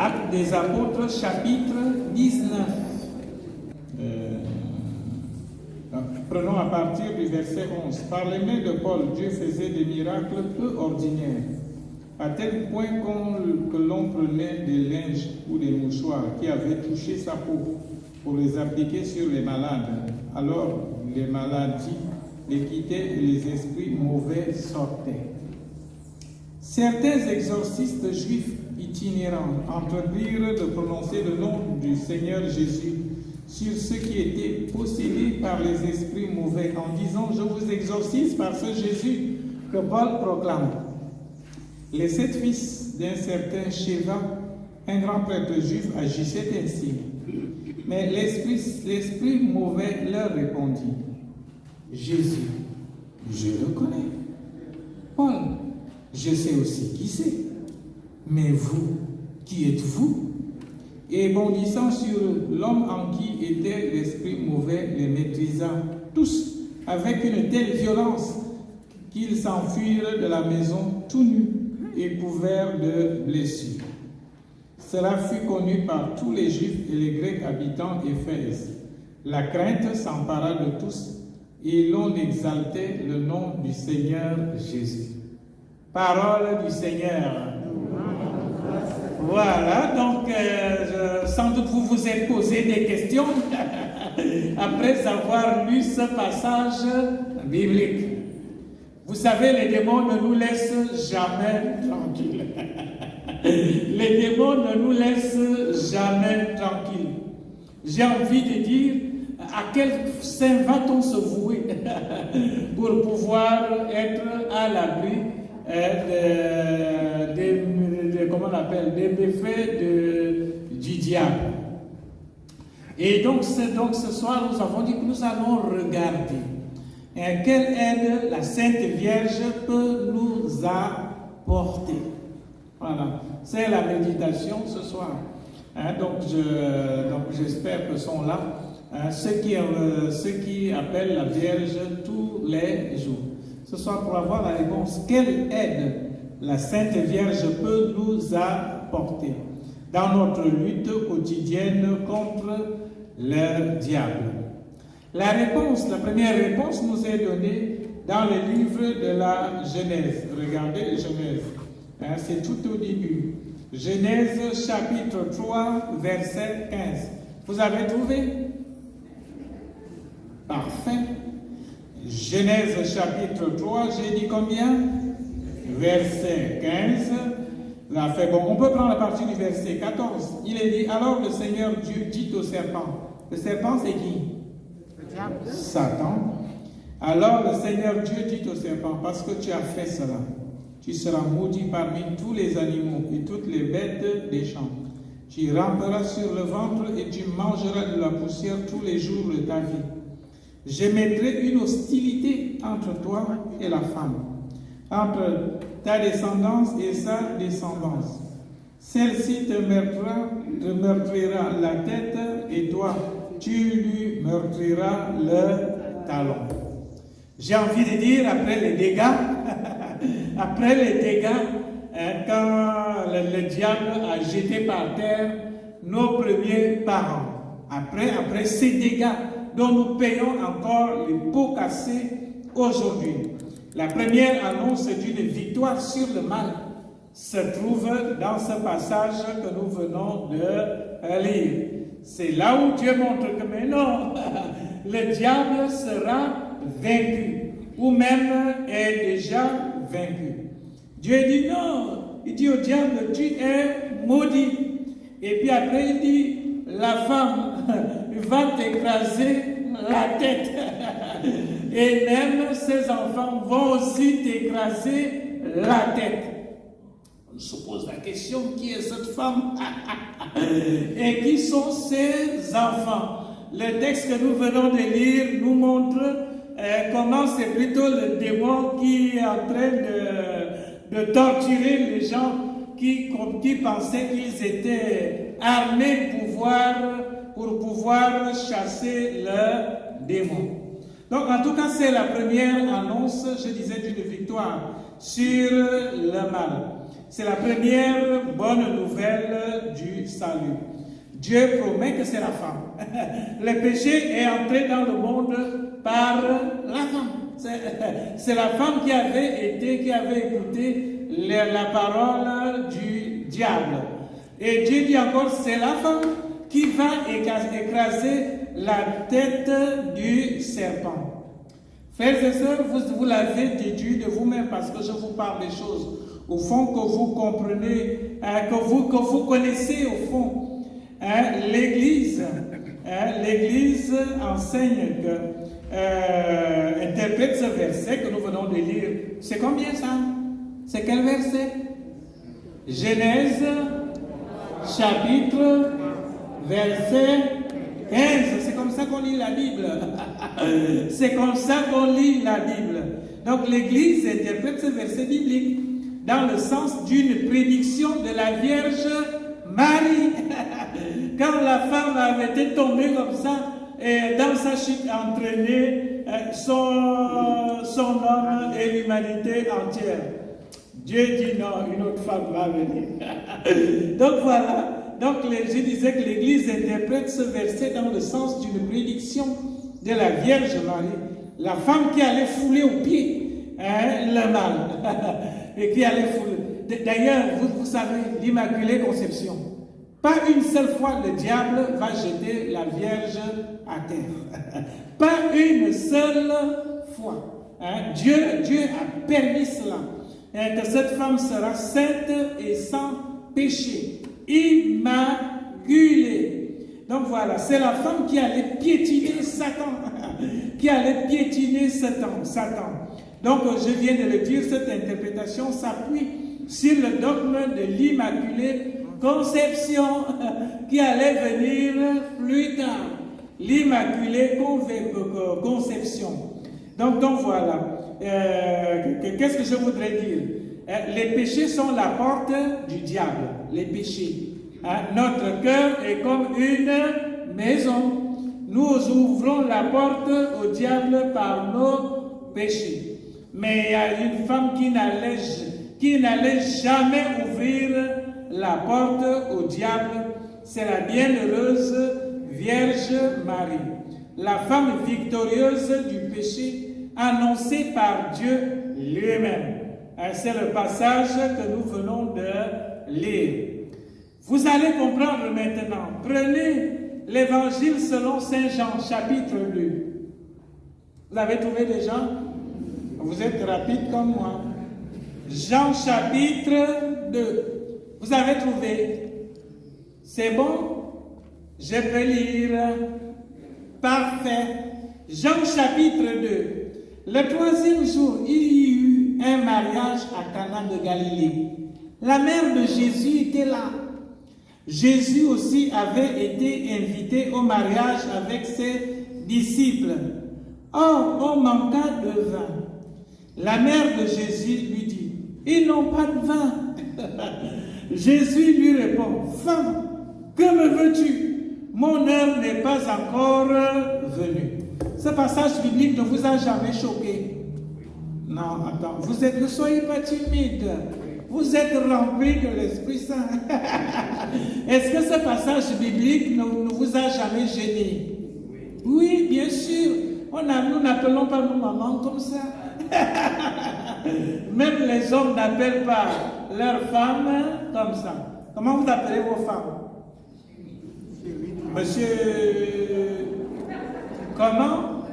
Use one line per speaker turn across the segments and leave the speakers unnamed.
Actes des Apôtres, chapitre 19. Prenons à partir du verset 11. Par les mains de Paul, Dieu faisait des miracles peu ordinaires, à tel point que l'on prenait des linges ou des mouchoirs qui avaient touché sa peau pour les appliquer sur les malades. Alors les maladies les quittaient et les esprits mauvais sortaient. Certains exorcistes juifs itinérants entreprirent de prononcer le nom du Seigneur Jésus sur ceux qui étaient possédés par les esprits mauvais, en disant « Je vous exorcise par ce Jésus que Paul proclame ». Les 7 fils d'un certain Sheva, un grand prêtre juif, agissaient ainsi. Mais l'esprit mauvais leur répondit « Jésus, je le connais. Paul, je sais aussi qui c'est. Mais vous, qui êtes-vous » Et bondissant sur l'homme en qui était l'esprit mauvais, les maîtrisa tous avec une telle violence qu'ils s'enfuirent de la maison tout nus et couverts de blessures. Cela fut connu par tous les Juifs et les Grecs habitant Éphèse. La crainte s'empara de tous et l'on exaltait le nom du Seigneur Jésus. Parole du Seigneur. Voilà, donc sans doute vous vous êtes posé des questions après avoir lu ce passage biblique. Vous savez, les démons ne nous laissent jamais tranquilles. Les démons ne nous laissent jamais tranquilles. J'ai envie de dire, à quel saint va-t-on se vouer pour pouvoir être à l'abri des méfaits du diable. Et donc ce soir, nous avons dit que nous allons regarder quelle aide la Sainte Vierge peut nous apporter. Voilà, c'est la méditation ce soir. Donc j'espère que sont là ceux qui appellent la Vierge tous les jours. Ce soir, pour avoir la réponse, quelle aide la Sainte Vierge peut nous apporter dans notre lutte quotidienne contre le diable? La première réponse nous est donnée dans le livre de la Genèse. Regardez Genèse, c'est tout au début. Genèse chapitre 3, verset 15. Vous avez trouvé? Parfait. Genèse chapitre 3, j'ai dit combien? Verset 15. Là, fait bon. On peut prendre la partie du verset 14. Il est dit, alors le Seigneur Dieu dit au serpent. Le serpent, c'est qui? Le diable. Satan. Alors le Seigneur Dieu dit au serpent, parce que tu as fait cela, tu seras maudit parmi tous les animaux et toutes les bêtes des champs. Tu ramperas sur le ventre et tu mangeras de la poussière tous les jours de ta vie. Je mettrai une hostilité entre toi et la femme, entre ta descendance et sa descendance. Celle-ci te meurtrira la tête et toi, tu lui meurtriras le talon. J'ai envie de dire, après les dégâts, quand le diable a jeté par terre nos premiers parents, après ces dégâts, dont nous payons encore les pots cassés aujourd'hui. La première annonce d'une victoire sur le mal se trouve dans ce passage que nous venons de lire. C'est là où Dieu montre que, mais non, le diable sera vaincu, ou même est déjà vaincu. Dieu dit non, il dit au diable, tu es maudit. Et puis après il dit, la femme va t'écraser la tête. Et même ses enfants vont aussi t'écraser la tête. On se pose la question, qui est cette femme? Et qui sont ses enfants? Le texte que nous venons de lire nous montre comment c'est plutôt le démon qui est en train de torturer les gens qui pensaient qu'ils étaient armés pour pouvoir chasser le démon. Donc en tout cas, c'est la première annonce, je disais, d'une victoire sur le mal.
C'est la première bonne nouvelle du salut. Dieu promet que c'est la femme. Le péché est entré dans le monde par la femme. C'est la femme qui avait écouté la parole du diable. Et Dieu dit encore, c'est la femme qui va écraser la tête du serpent. Frères et sœurs, vous l'avez déduit de vous-même parce que je vous parle des choses au fond que vous comprenez, que vous connaissez au fond. L'Église enseigne interprète ce verset que nous venons de lire. C'est combien ça? C'est quel verset? Genèse, chapitre, verset 15. C'est comme ça qu'on lit la Bible. C'est comme ça qu'on lit la Bible. Donc l'Église interprète ce verset biblique dans le sens d'une prédiction de la Vierge Marie. Quand la femme avait été tombée comme ça, et dans sa chute entraînée son homme et l'humanité entière. Dieu dit non, une autre femme va venir. Donc voilà. Donc je disais que l'Église interprète ce verset dans le sens d'une prédiction de la Vierge Marie, la femme qui allait fouler aux pieds le mal et qui allait fouler. D'ailleurs, vous savez, l'Immaculée Conception. Pas une seule fois le diable va jeter la Vierge à terre. Pas une seule fois. Dieu a permis cela. Que cette femme sera sainte et sans péché. Immaculée. Donc voilà, c'est la femme qui allait piétiner Satan. Qui allait piétiner Satan. Donc je viens de le dire, cette interprétation s'appuie sur le dogme de l'Immaculée Conception qui allait venir plus tard. L'Immaculée Conception. Donc voilà. Qu'est-ce que je voudrais dire? Les péchés sont la porte du diable. Les péchés. Notre cœur est comme une maison. Nous ouvrons la porte au diable par nos péchés. Mais il y a une femme qui n'allait jamais ouvrir la porte au diable, c'est la bienheureuse Vierge Marie, la femme victorieuse du péché annoncée par Dieu lui-même. C'est le passage que nous venons de lire. Vous allez comprendre maintenant. Prenez l'évangile selon Saint Jean, chapitre 2. Vous avez trouvé des gens? Vous êtes rapide comme moi. Jean, chapitre 2. Vous avez trouvé? C'est bon? Je peux lire. Parfait. Jean chapitre 2. Le 3e jour, il y eut un mariage à Cana de Galilée. La mère de Jésus était là. Jésus aussi avait été invité au mariage avec ses disciples. Or, on manqua de vin. La mère de Jésus lui dit, « Ils n'ont pas de vin. » Jésus lui répond, « Femme, que me veux-tu? Mon heure n'est pas encore venue. » Ce passage biblique ne vous a jamais choqué? Non, attends, ne soyez pas timide. Vous êtes remplis de l'Esprit Saint. Est-ce que ce passage biblique ne vous a jamais gêné? Oui, bien sûr. Nous n'appelons pas nos mamans comme ça. Même les hommes n'appellent pas leurs femmes comme ça. Comment vous appelez vos femmes? Monsieur... Comment?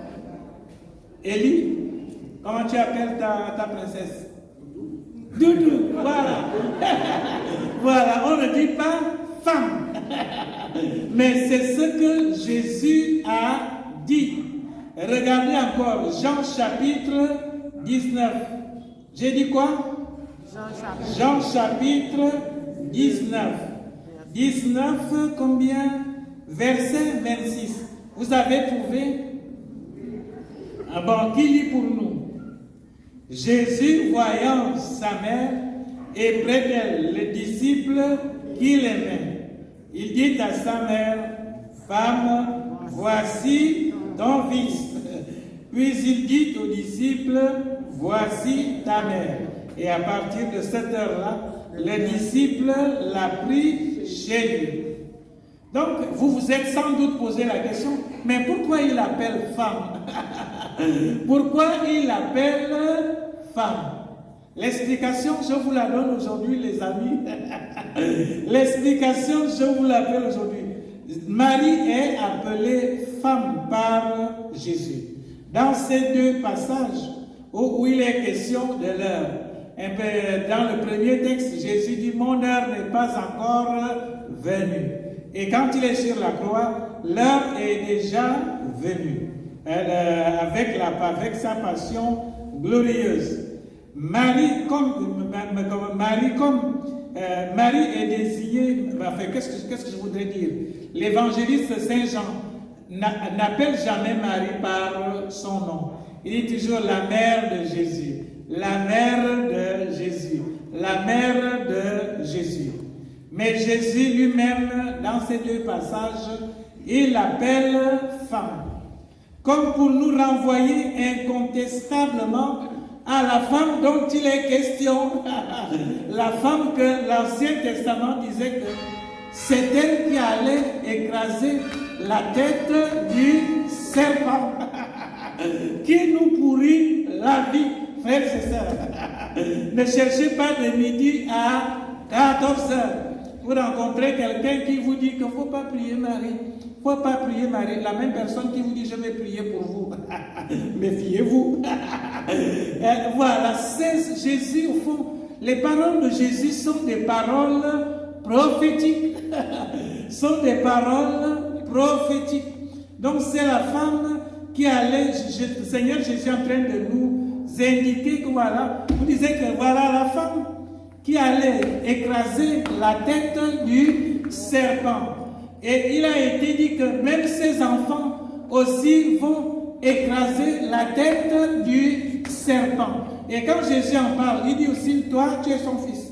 Élie? Comment tu appelles ta princesse? Doudou, voilà. Voilà, on ne dit pas femme. Mais c'est ce que Jésus a dit. Regardez encore Jean chapitre 19. J'ai dit quoi? Jean chapitre 19. 19, combien? Verset 26. Vous avez trouvé? Ah bon, qui lit pour nous? Jésus, voyant sa mère et près d'elle les disciples qu'il aimait, il dit à sa mère, « Femme, voici ton fils. » Puis il dit aux disciples, « Voici ta mère. » Et à partir de cette heure-là, le disciple l'a pris chez lui. Donc, vous vous êtes sans doute posé la question, mais pourquoi il l'appelle femme? Pourquoi il l'appelle femme? L'explication, je vous la donne aujourd'hui, les amis. L'explication, je vous l'appelle aujourd'hui. Marie est appelée femme par Jésus. Dans ces deux passages où il est question de l'heure, dans le premier texte, Jésus dit « Mon heure n'est pas encore venue ». Et quand il est sur la croix, l'heure est déjà venue, avec sa passion glorieuse. Marie est désignée, qu'est-ce que je voudrais dire? L'évangéliste Saint Jean n'appelle jamais Marie par son nom. Il dit toujours la mère de Jésus, la mère de Jésus, la mère de Jésus. Mais Jésus lui-même, dans ces deux passages, il l'appelle femme. Comme pour nous renvoyer incontestablement à la femme dont il est question. La femme que l'Ancien Testament disait que c'est elle qui allait écraser la tête du serpent qui nous pourrit la vie. Frères et sœurs, ne cherchez pas de midi à 14 heures. Vous rencontrez quelqu'un qui vous dit qu'il ne faut pas prier Marie. Il ne faut pas prier Marie. La même personne qui vous dit je vais prier pour vous. Méfiez-vous. Voilà, c'est Jésus au fond. Les paroles de Jésus sont des paroles prophétiques. Sont des paroles prophétiques. Donc c'est la femme qui allait, le Seigneur Jésus est en train de nous indiquer que voilà, vous disiez que voilà la femme qui allait écraser la tête du serpent. Et il a été dit que même ses enfants aussi vont écraser la tête du serpent. Et quand Jésus en parle, il dit aussi, toi, tu es son fils.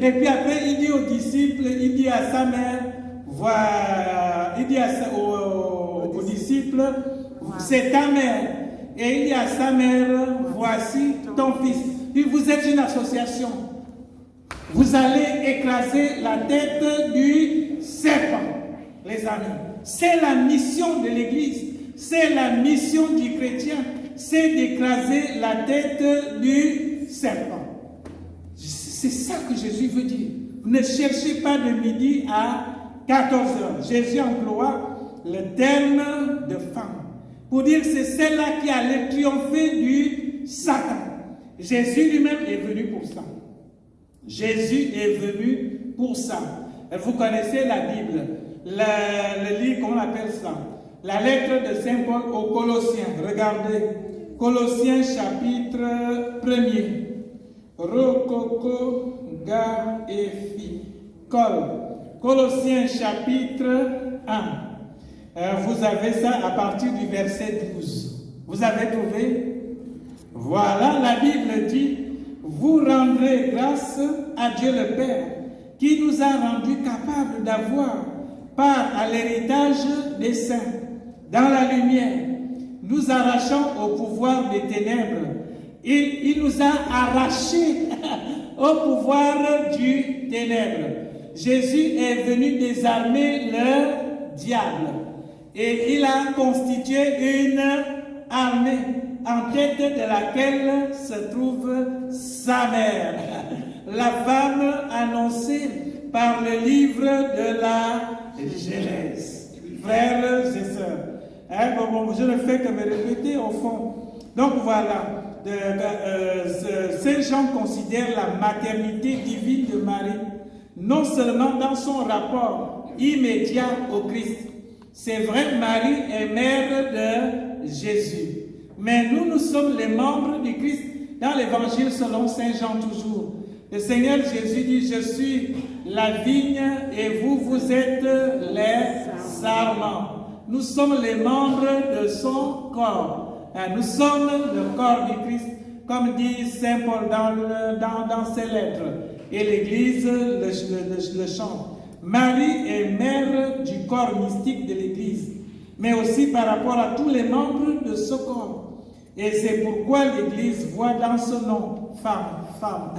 Et puis après, il dit aux disciples, il dit à sa mère, voilà, il dit aux disciples, c'est ta mère. Et il dit à sa mère, voici ton fils. Puis vous êtes une association. Vous allez écraser la tête du serpent, les amis. C'est la mission de l'Église. C'est la mission du chrétien. C'est d'écraser la tête du serpent. C'est ça que Jésus veut dire. Ne cherchez pas de midi à 14 heures. Jésus emploie le terme de femme pour dire que c'est celle-là qui allait triompher du Satan. Jésus lui-même est venu pour ça. Jésus est venu pour ça. Vous connaissez la Bible, le livre, comment on appelle ça? La lettre de Saint Paul aux Colossiens. Regardez, Colossiens chapitre 1er. Rokoko, ga et fi. Colossiens chapitre 1. Vous avez ça à partir du verset 12. Vous avez trouvé? Voilà, la Bible dit, vous rendrez grâce à Dieu le Père, qui nous a rendus capables d'avoir part à l'héritage des saints, dans la lumière, nous arrachant au pouvoir des ténèbres. Il nous a arrachés au pouvoir du ténèbre. Jésus est venu désarmer le diable. Et il a constitué une armée en tête de laquelle se trouve sa mère. La femme annoncée par le livre de la Genèse. Frères et sœurs. Je ne fais que me répéter au fond. Donc voilà. Saint Jean considère la maternité divine de Marie non seulement dans son rapport immédiat au Christ. C'est vrai, Marie est mère de Jésus. Mais nous sommes les membres du Christ dans l'évangile selon Saint Jean toujours. Le Seigneur Jésus dit, je suis la vigne et vous êtes les sarments. Nous sommes les membres de son corps. Nous sommes le corps du Christ, comme dit Saint Paul dans ses lettres. Et l'Église le chante. Marie est mère du corps mystique de l'Église, mais aussi par rapport à tous les membres de ce corps. Et c'est pourquoi l'Église voit dans ce nom femme, femme.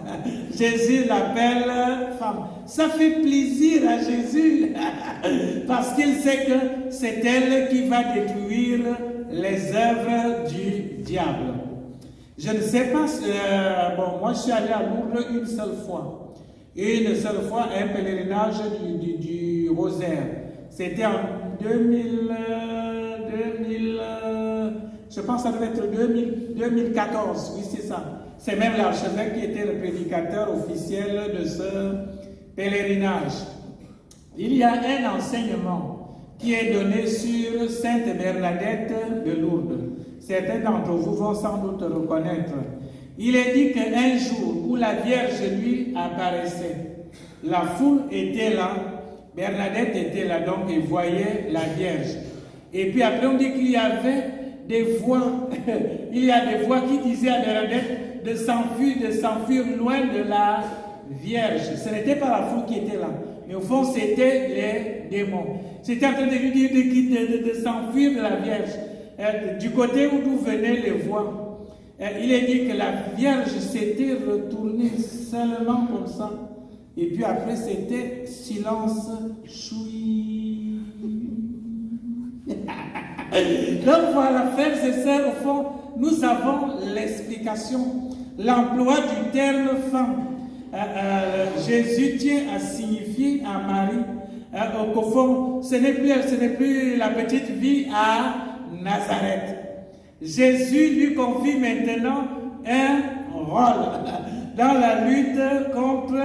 Jésus l'appelle femme. Ça fait plaisir à Jésus parce qu'il sait que c'est elle qui va détruire les œuvres du diable. Je ne sais pas, moi je suis allé à Lourdes une seule fois, un pèlerinage du rosaire. C'était en 2000, je pense que ça devait être 2014, oui c'est ça. C'est même l'archevêque qui était le prédicateur officiel de ce pèlerinage. Il y a un enseignement qui est donné sur Sainte Bernadette de Lourdes. Certains d'entre vous vont sans doute reconnaître. Il est dit qu'un jour où la Vierge lui apparaissait, la foule était là, Bernadette était là, donc il voyait la Vierge. Et puis après on dit qu'il y avait des voix, il y a des voix qui disaient à Bernadette de s'enfuir loin de la Vierge. Ce n'était pas la foule qui était là, mais au fond c'était les démons. C'était en train de lui dire de s'enfuir de la Vierge. Du côté d'où venaient les voix, il est dit que la Vierge s'était retournée seulement comme ça. Et puis après, c'était silence choui. Donc voilà, frères et sœurs, au fond, nous avons l'explication, l'emploi du terme femme. Jésus tient à signifier à Marie qu'au fond, ce n'est plus la petite vie à Nazareth. Jésus lui confie maintenant un rôle dans la lutte contre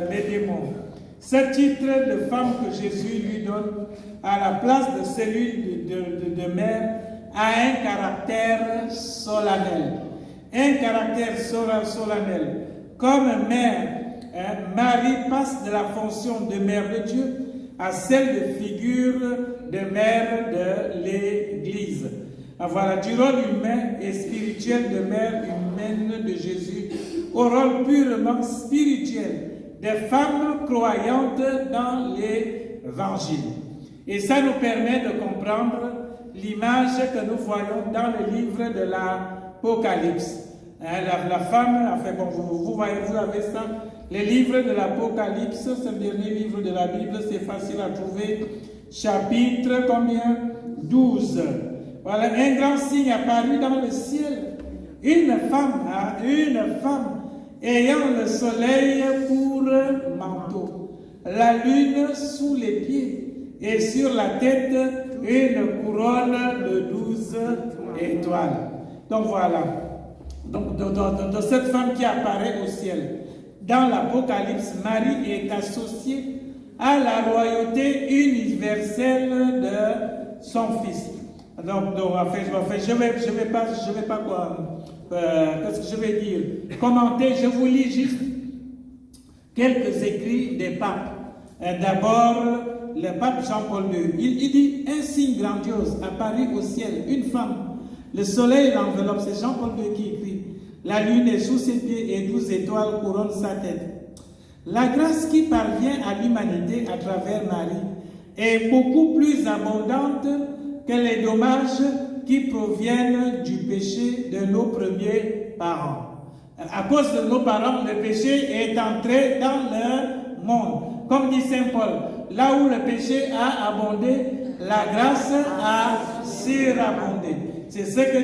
les démons. Ce titre de femme que Jésus lui donne à la place de celui de mère a un caractère solennel. Un caractère solennel. Comme mère, Marie passe de la fonction de mère de Dieu à celle de figure de mère de l'Église. Voilà, du rôle humain et spirituel de mère humaine de Jésus au rôle purement spirituel des femmes croyantes dans l'Évangile. Et ça nous permet de comprendre l'image que nous voyons dans le livre de l'Apocalypse. La femme, enfin bon, vous voyez, vous avez ça. Les livres de l'Apocalypse, c'est le dernier livre de la Bible, c'est facile à trouver. Chapitre combien? 12. Voilà, un grand signe apparu dans le ciel. Une femme ayant le soleil pour manteau, la lune sous les pieds, et sur la tête une couronne de 12 étoiles. Donc voilà. Donc, de cette femme qui apparaît au ciel. Dans l'Apocalypse, Marie est associée à la royauté universelle de son Fils. Donc je vais pas quoi, qu'est-ce que je vais dire, commenter, je vous lis juste quelques écrits des papes. D'abord, le pape Jean-Paul II, il dit, un signe grandiose apparut au ciel, une femme. Le soleil l'enveloppe, c'est Jean-Paul II qui écrit. La lune est sous ses pieds et 12 étoiles couronnent sa tête. La grâce qui parvient à l'humanité à travers Marie est beaucoup plus abondante que les dommages qui proviennent du péché de nos premiers parents. À cause de nos parents, le péché est entré dans le monde. Comme dit Saint Paul, là où le péché a abondé, la grâce a surabondé. C'est ce que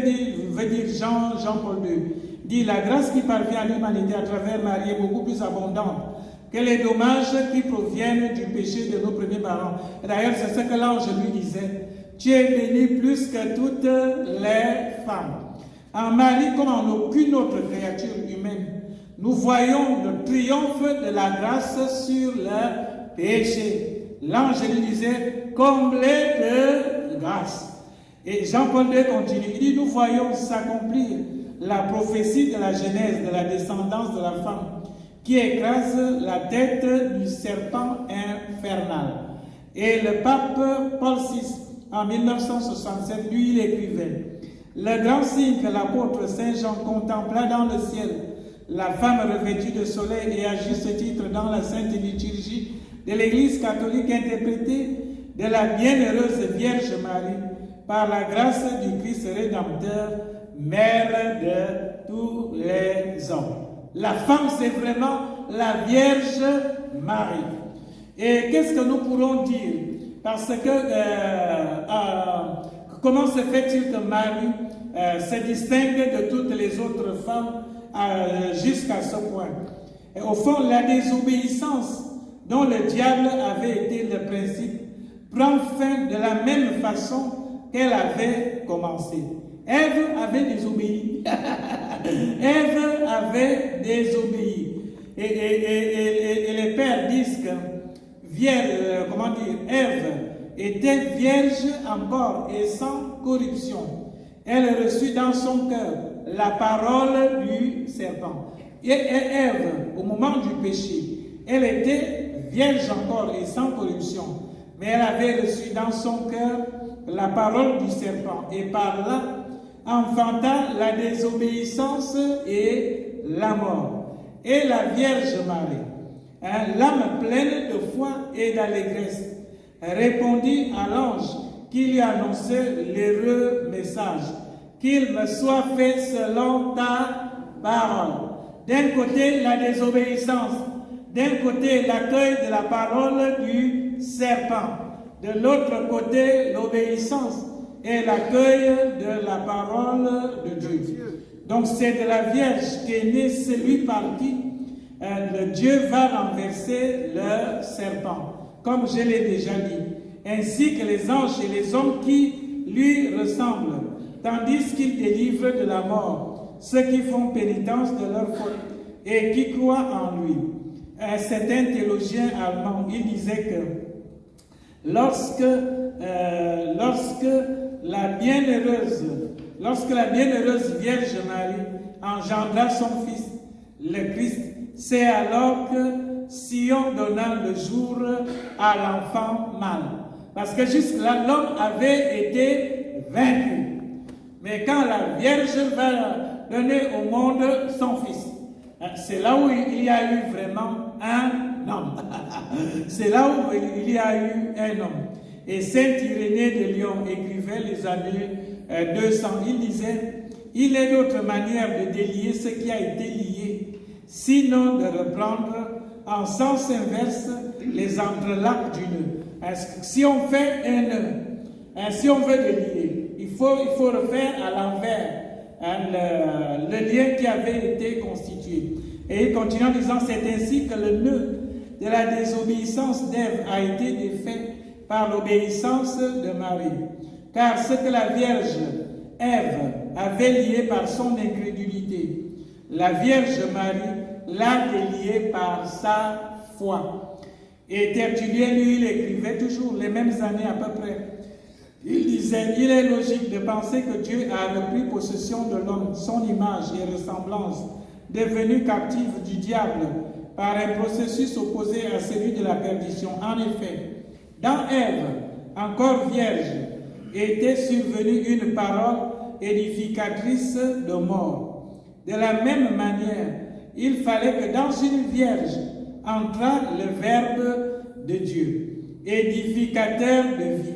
veut dire Jean-Paul II. Il dit la grâce qui parvient à l'humanité à travers Marie est beaucoup plus abondante que les dommages qui proviennent du péché de nos premiers parents. D'ailleurs, c'est ce que l'ange lui disait. Tu es bénie plus que toutes les femmes. En Marie, comme en aucune autre créature humaine, nous voyons le triomphe de la grâce sur le péché. L'ange lui disait, comblé de grâce. Et Jean-Paul II continue, il dit, nous voyons s'accomplir la prophétie de la Genèse, de la descendance de la femme, qui écrase la tête du serpent infernal. Et le pape Paul VI, en 1967, lui, il écrivait, le grand signe que l'apôtre Saint Jean contempla dans le ciel, la femme revêtue de soleil et à juste titre dans la sainte liturgie de l'Église catholique interprétée de la bienheureuse Vierge Marie, par la grâce du Christ Rédempteur, Mère de tous les hommes. La femme, c'est vraiment la Vierge Marie. Et qu'est-ce que nous pourrons dire? Parce que comment se fait-il que Marie se distingue de toutes les autres femmes jusqu'à ce point? Et au fond, la désobéissance dont le diable avait été le principe prend fin de la même façon qu'elle avait commencé. Ève avait désobéi. Ève avait désobéi. Et les pères disent que Ève était vierge encore et sans corruption. Elle reçut dans son cœur la parole du serpent. Et Ève, au moment du péché, elle était vierge encore et sans corruption. Mais elle avait reçu dans son cœur la parole du serpent. Et par là, enfanta la désobéissance et la mort. Et la Vierge Marie, l'âme pleine de foi et d'allégresse, répondit à l'ange qui lui annonçait l'heureux message, qu'il me soit fait selon ta parole. D'un côté, la désobéissance, d'un côté, l'accueil de la parole du serpent, de l'autre côté, l'obéissance et l'accueil de la parole de Dieu. Donc c'est de la Vierge qu'est né celui par qui le Dieu va renverser le serpent, comme je l'ai déjà dit, ainsi que les anges et les hommes qui lui ressemblent, tandis qu'il délivre de la mort ceux qui font pénitence de leur faute et qui croient en lui. Un certain théologien allemand, il disait que lorsque la bienheureuse Vierge Marie engendra son fils, le Christ, c'est alors que Sion donna le jour à l'enfant mâle. Parce que jusque-là, l'homme avait été vaincu. Mais quand la Vierge va donner au monde son fils, c'est là où il y a eu vraiment un homme. C'est là où il y a eu un homme. Et Saint Irénée de Lyon écrivait les années 200. Il disait, il est d'autre manière de délier ce qui a été lié, sinon de reprendre en sens inverse les entrelacs du nœud. Si on fait un nœud, si on veut délier, il faut refaire à l'envers le lien qui avait été constitué. Et il continue en disant, c'est ainsi que le nœud de la désobéissance d'Ève a été défait par l'obéissance de Marie. Car ce que la Vierge Ève avait lié par son incrédulité, la Vierge Marie l'a délié par sa foi. Et Tertullien, lui, il écrivait toujours les mêmes années à peu près. Il disait, il est logique de penser que Dieu a repris possession de l'homme, son image et ressemblance, devenu captif du diable par un processus opposé à celui de la perdition. En effet, dans Ève, encore vierge, était survenue une parole édificatrice de mort. De la même manière, il fallait que dans une vierge entrât le Verbe de Dieu, édificateur de vie,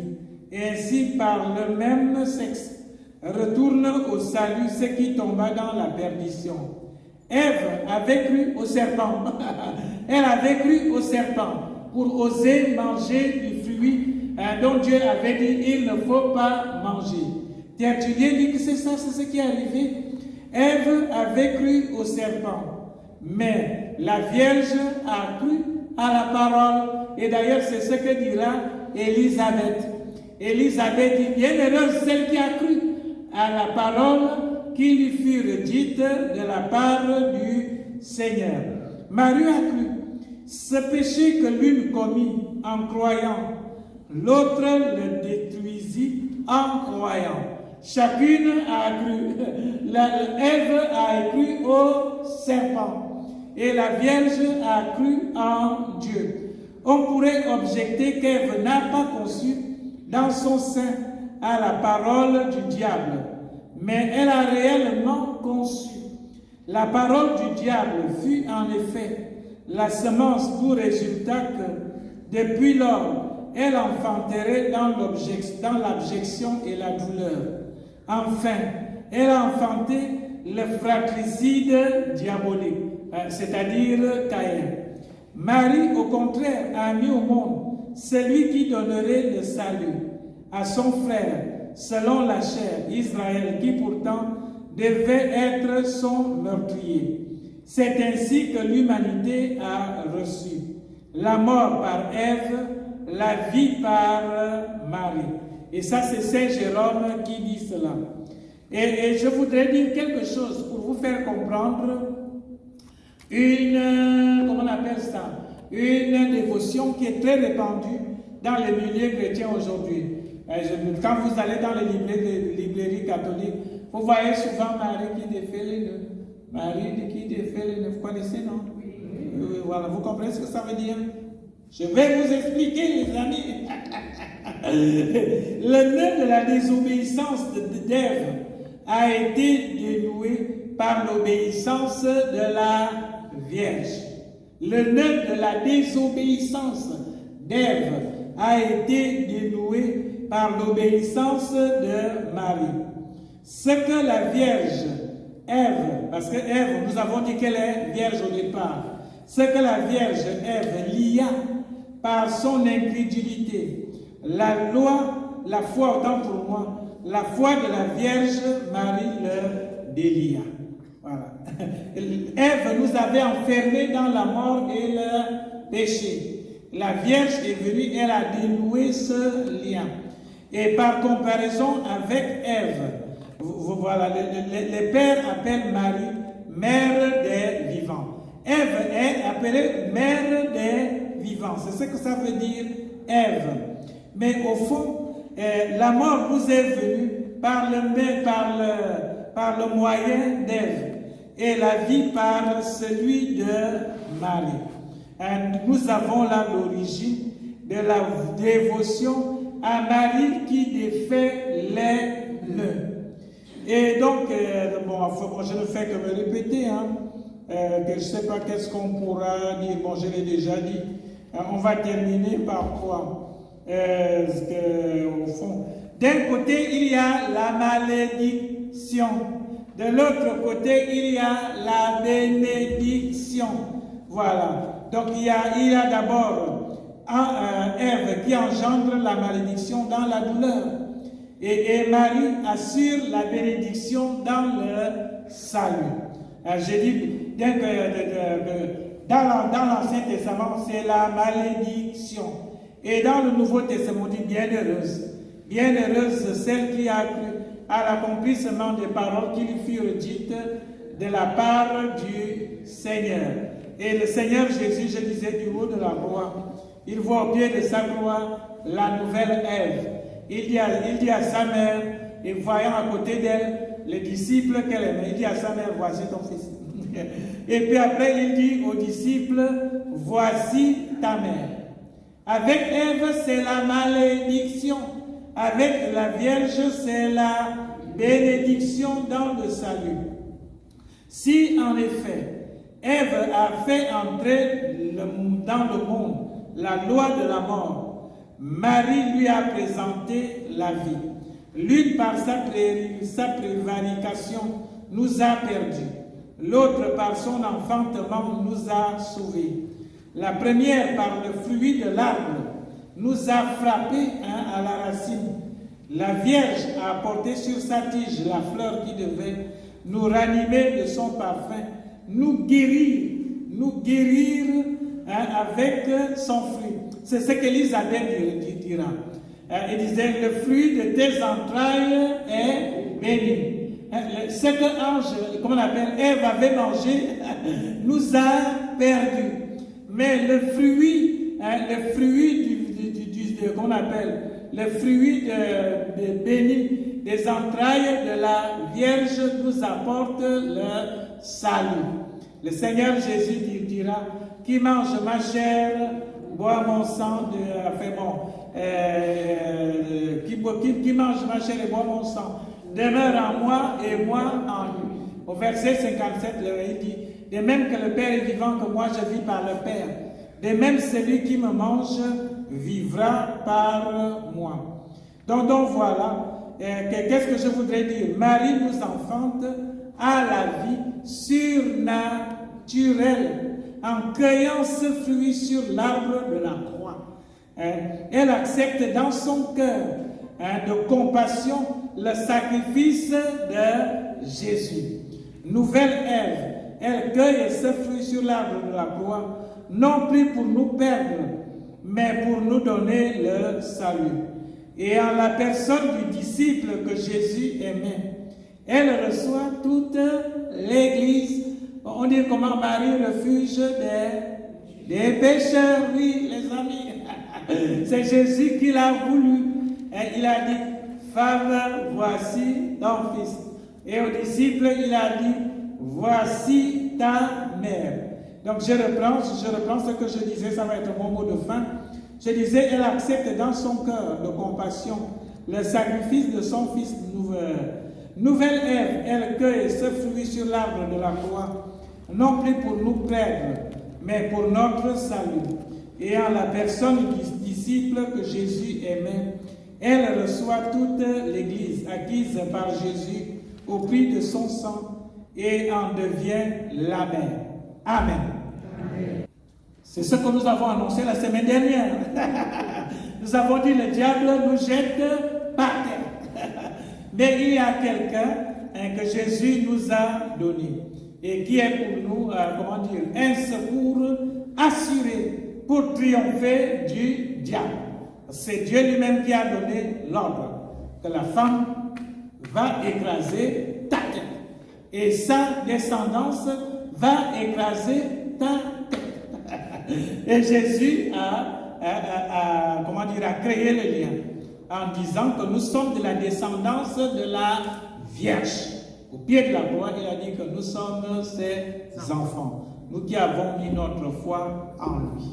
et ainsi par le même sexe retourne au salut ce qui tomba dans la perdition. Ève avait cru au serpent. Elle avait cru au serpent pour oser manger du fruit dont Dieu avait dit il ne faut pas manger. Tertullien dit que c'est ça, c'est ce qui est arrivé. Ève avait cru au serpent, mais la Vierge a cru à la parole. Et d'ailleurs, c'est ce que dira Élisabeth. Élisabeth dit, bienheureuse celle qui a cru à la parole qui lui fut redite de la part du Seigneur. Marie a cru. Ce péché que l'une commit en croyant, l'autre le détruisit en croyant. Chacune a cru. Ève a cru au serpent et la Vierge a cru en Dieu. On pourrait objecter qu'Ève n'a pas conçu dans son sein à la parole du diable, mais elle a réellement conçu. La parole du diable fut en effet la semence pour résultat que, depuis lors, elle enfanterait dans l'abjection et la douleur. Enfin, elle a enfanté le fratricide diabolique, c'est-à-dire Caïn. Marie, au contraire, a mis au monde celui qui donnerait le salut à son frère, selon la chair, Israël, qui pourtant devait être son meurtrier. C'est ainsi que l'humanité a reçu la mort par Ève, la vie par Marie. Et ça, c'est Saint Jérôme qui dit cela. Et je voudrais dire quelque chose pour vous faire comprendre comment on appelle ça, une dévotion qui est très répandue dans les milieux chrétiens aujourd'hui. Quand vous allez dans les librairies catholiques, vous voyez souvent Marie qui défait les nœuds. Marie qui défait les nœuds. Vous connaissez, non? Voilà, vous comprenez ce que ça veut dire? Je vais vous expliquer, les amis. Le nœud de la désobéissance d'Ève a été dénoué par l'obéissance de la Vierge. Le nœud de la désobéissance d'Ève a été dénoué par l'obéissance de Marie. Ce que la Vierge Ève, parce que Ève, nous avons dit qu'elle est vierge au départ, ce que la Vierge Ève lia par son incrédulité, la loi, la foi autant pour moi, la foi de la Vierge Marie le délia. Voilà. Ève nous avait enfermés dans la mort et le péché. La Vierge est venue, elle a dénoué ce lien. Et par comparaison avec Ève, voilà, les pères appellent Marie mère des vivants. Ève est appelée mère des vivants. C'est ce que ça veut dire, Ève. Mais au fond, la mort nous est venue par le moyen d'Ève et la vie par celui de Marie. Nous avons là l'origine de la dévotion à Marie qui défait les nœuds. Et donc, je ne fais que me répéter, que je ne sais pas qu'est-ce qu'on pourra dire. Bon, je l'ai déjà dit. On va terminer par quoi? Au fond, d'un côté, il y a la malédiction. De l'autre côté, il y a la bénédiction. Voilà. Donc, il y a d'abord Ève qui engendre la malédiction dans la douleur. Et Marie assure la bénédiction dans le salut. J'ai dit, dans l'Ancien Testament, c'est la malédiction. Et dans le Nouveau Testament, on dit bienheureuse. Bienheureuse celle qui a cru à l'accomplissement des paroles qui lui furent dites de la part du Seigneur. Et le Seigneur Jésus, je disais, du haut de la croix, il voit au pied de sa croix la nouvelle Ève. Il dit à sa mère, et voyant à côté d'elle les disciples qu'elle aimait, il dit à sa mère, voici ton fils. Et puis après, il dit aux disciples, voici ta mère. Avec Ève, c'est la malédiction. Avec la Vierge, c'est la bénédiction dans le salut. Si en effet, Ève a fait entrer dans le monde la loi de la mort, Marie lui a présenté la vie. L'une par sa prévarication nous a perdus. L'autre par son enfantement nous a sauvés. La première par le fruit de l'arbre nous a frappés à la racine. La Vierge a apporté sur sa tige la fleur qui devait nous ranimer de son parfum, nous guérir avec son fruit. C'est ce qu'Élisabeth dira. Il disait, le fruit de tes entrailles est béni. Ce que l'ange, comment on appelle, Ève avait mangé, nous a perdus. Mais le fruit qu'on appelle, le fruit de béni des entrailles de la Vierge nous apporte le salut. Le Seigneur Jésus dira, qui mange ma chair, boit mon sang, qui mange ma chair et boit mon sang, demeure en moi et moi en lui. Au verset 57, il dit, de même que le Père est vivant, que moi je vis par le Père, de même celui qui me mange vivra par moi. Donc voilà, qu'est-ce que je voudrais dire? Marie nous enfante à la vie surnaturelle en cueillant ce fruit sur l'arbre de la croix. Elle accepte dans son cœur de compassion le sacrifice de Jésus. Nouvelle Ève, elle cueille ce fruit sur l'arbre de la croix, non plus pour nous perdre, mais pour nous donner le salut. Et en la personne du disciple que Jésus aimait, elle reçoit toute l'Église. On dit comment Marie refuge des pécheurs, oui les amis. C'est Jésus qui l'a voulu. Et il a dit, femme, voici ton fils. Et aux disciples, il a dit, voici ta mère. Donc je reprends ce que je disais, ça va être mon mot de fin. Je disais, elle accepte dans son cœur de compassion le sacrifice de son fils Nouvelle Ève, elle cueille ce fruit sur l'arbre de la croix, non plus pour nous perdre, mais pour notre salut. Et en la personne du disciple que Jésus aimait, elle reçoit toute l'Église acquise par Jésus au prix de son sang et en devient la mère. Amen. Amen. C'est ce que nous avons annoncé la semaine dernière. Nous avons dit le diable nous jette par terre. Mais il y a quelqu'un que Jésus nous a donné et qui est pour nous, un secours assuré pour triompher du diable. C'est Dieu lui-même qui a donné l'ordre que la femme va écraser ta tête et sa descendance va écraser ta tête. Et Jésus a créé le lien en disant que nous sommes de la descendance de la Vierge. Au pied de la croix, il a dit que nous sommes ses enfants, nous qui avons mis notre foi en lui.